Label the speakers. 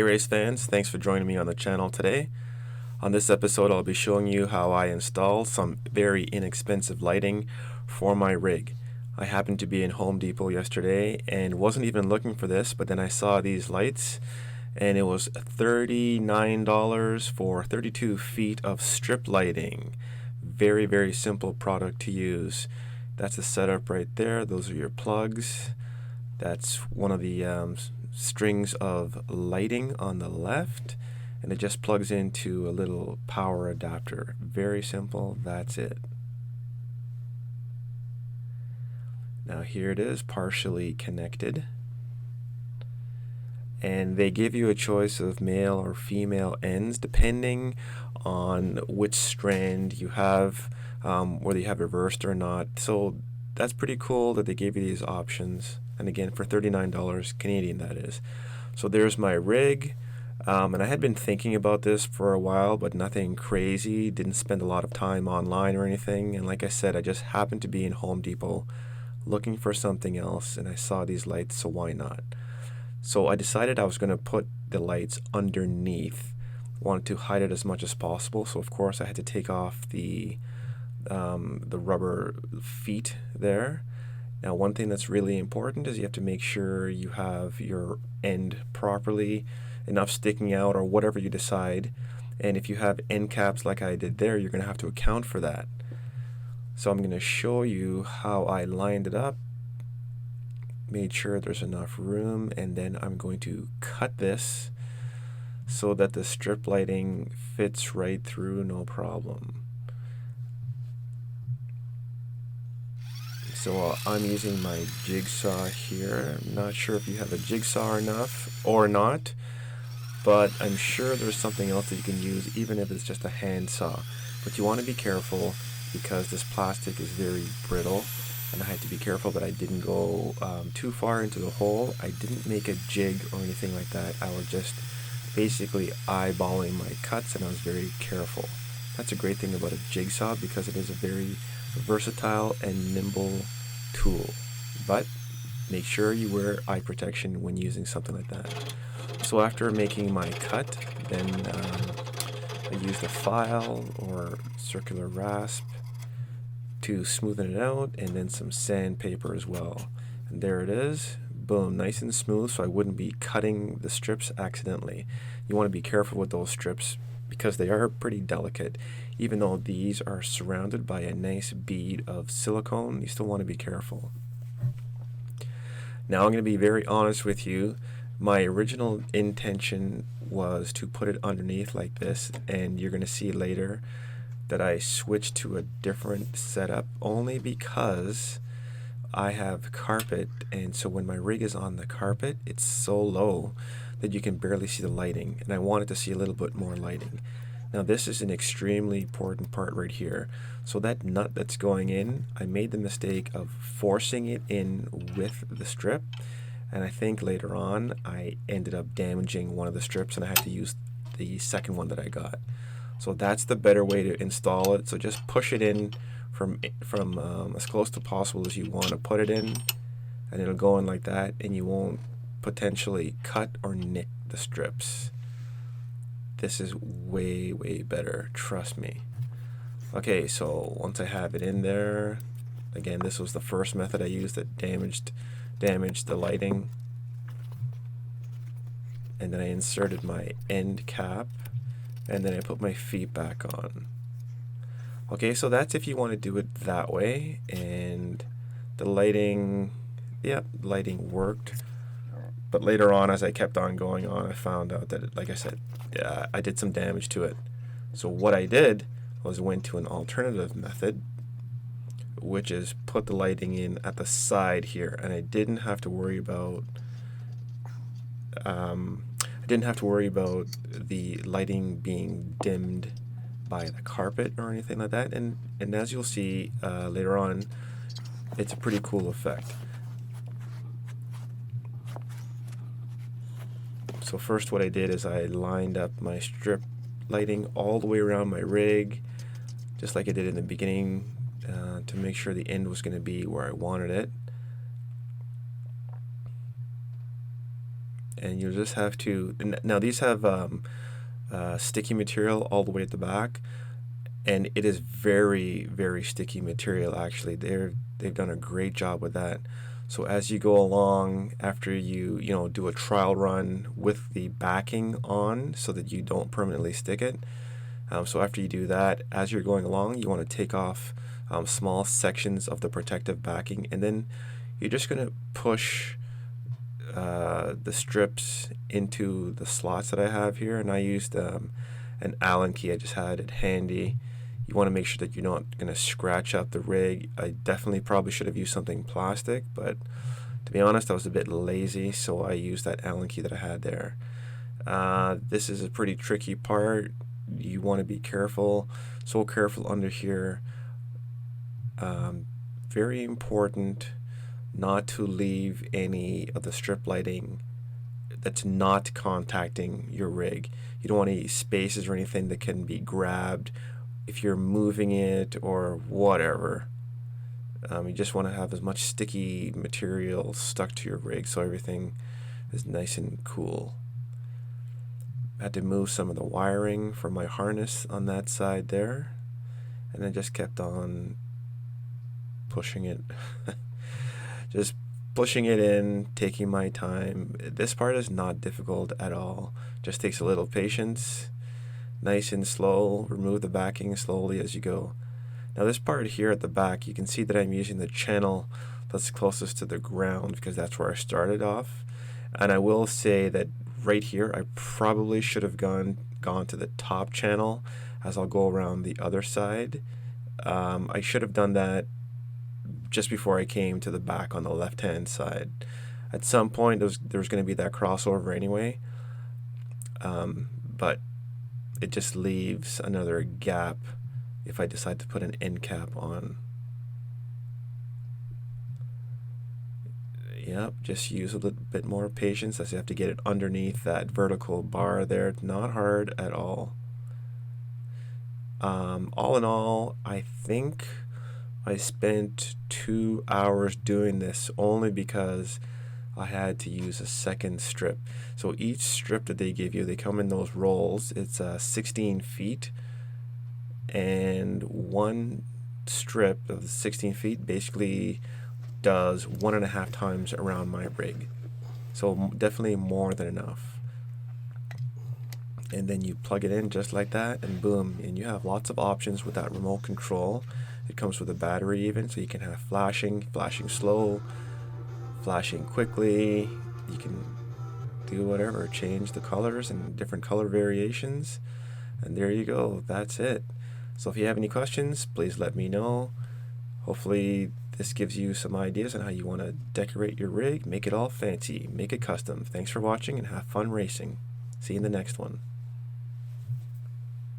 Speaker 1: Hey race fans, thanks for joining me on the channel today. On this episode I'll be showing you how I installed some very inexpensive lighting for my rig. I happened to be in Home Depot yesterday and wasn't even looking for this, but then I saw these lights and it was $39 for 32 feet of strip lighting. Very simple product to use. That's the setup right there. Those are your plugs. That's one of the strings of lighting on the left, and it just plugs into a little power adapter. Very simple, that's it. Now here it is, partially connected, and they give you a choice of male or female ends depending on which strand you have, whether you have reversed or not. So that's pretty cool that they gave you these options, and again for $39 Canadian, that is. So there's my rig, and I had been thinking about this for a while, but nothing crazy. Didn't spend a lot of time online or anything, and like I said, I just happened to be in Home Depot looking for something else, and I saw these lights, so why not? So I decided I was going to put the lights underneath. Wanted to hide it as much as possible, so of course I had to take off the rubber feet there. Now one thing that's really important is you have to make sure you have your end properly, enough sticking out or whatever you decide, and if you have end caps like I did there, you're going to have to account for that. So I'm going to show you how I lined it up, made sure there's enough room, and then I'm going to cut this so that the strip lighting fits right through, no problem. So I'm using my jigsaw here. I'm not sure if you have a jigsaw enough or not, but I'm sure there's something else that you can use, even if it's just a hand saw. But you want to be careful because this plastic is very brittle, and I had to be careful that I didn't go too far into the hole. I didn't make a jig or anything like that. I was just basically eyeballing my cuts, and I was very careful. That's a great thing about a jigsaw because it is a very versatile and nimble tool, but make sure you wear eye protection when using something like that. So after making my cut, then I used a file or circular rasp to smoothen it out, and then some sandpaper as well. And there it is, boom, nice and smooth, so I wouldn't be cutting the strips accidentally. You want to be careful with those strips because they are pretty delicate. Even though these are surrounded by a nice bead of silicone, you still want to be careful. Now I'm going to be very honest with you. My original intention was to put it underneath like this, and you're going to see later that I switched to a different setup only because I have carpet, and so when my rig is on the carpet, it's so low that you can barely see the lighting, and I wanted to see a little bit more lighting. Now this is an extremely important part right here. So that nut that's going in, I made the mistake of forcing it in with the strip, and I think later on I ended up damaging one of the strips and I had to use the second one that I got. So that's the better way to install it. So just push it in from as close to possible as you want to put it in, and it'll go in like that, and you won't potentially cut or nick the strips. This is way better, trust me. Okay, so once I have it in there, again, this was the first method I used that damaged the lighting, and then I inserted my end cap, and then I put my feet back on. Okay, so that's if you want to do it that way, and the lighting, yeah, lighting worked. But later on, as I kept on going on, I found out that, like I said, yeah, I did some damage to it. So what I did was went to an alternative method, which is put the lighting in at the side here, and I didn't have to worry about the lighting being dimmed by the carpet or anything like that. And as you'll see later on, it's a pretty cool effect. So first what I did is I lined up my strip lighting all the way around my rig, just like I did in the beginning, to make sure the end was going to be where I wanted it. and you'll just have to. Now these have sticky material all the way at the back, and it is very, very sticky material. Actually, they've done a great job with that. So as you go along, after you do a trial run with the backing on, so that you don't permanently stick it. So after you do that, as you're going along, you want to take off small sections of the protective backing, and then you're just going to push the strips into the slots that I have here. And I used an Allen key. I just had it handy. You want to make sure that you're not going to scratch up the rig. I definitely probably should have used something plastic, but to be honest, I was a bit lazy, so I used that Allen key that I had there. This is a pretty tricky part. You want to be careful, so careful under here. Very important not to leave any of the strip lighting that's not contacting your rig. You don't want any spaces or anything that can be grabbed if you're moving it or whatever. You just want to have as much sticky material stuck to your rig so everything is nice and cool. I had to move some of the wiring from my harness on that side there, and I just kept on pushing it. Just pushing it in, taking my time. This part is not difficult at all. Just takes a little patience. Nice and slow. Remove the backing slowly as you go. Now this part here at the back, you can see that I'm using the channel that's closest to the ground because that's where I started off. And I will say that right here, I probably should have gone to the top channel as I'll go around the other side. I should have done that just before I came to the back on the left-hand side. At some point, there's going to be that crossover anyway, but it just leaves another gap if I decide to put an end cap on. Yep, just use a little bit more patience as you have to get it underneath that vertical bar there. It's not hard at all. All in all, I think I spent 2 hours doing this only because I had to use a second strip. So each strip that they give you, they come in those rolls. It's 16 feet, and one strip of the 16 feet basically does 1.5 times around my rig. So definitely more than enough. And then you plug it in just like that, and boom, and you have lots of options with that remote control. It comes with a battery even, so you can have flashing slow, flashing quickly. You can do whatever, change the colors and different color variations. And there you go, that's it. So if you have any questions, please let me know. Hopefully this gives you some ideas on how you want to decorate your rig, make it all fancy, make it custom. Thanks for watching and have fun racing. See you in the next one.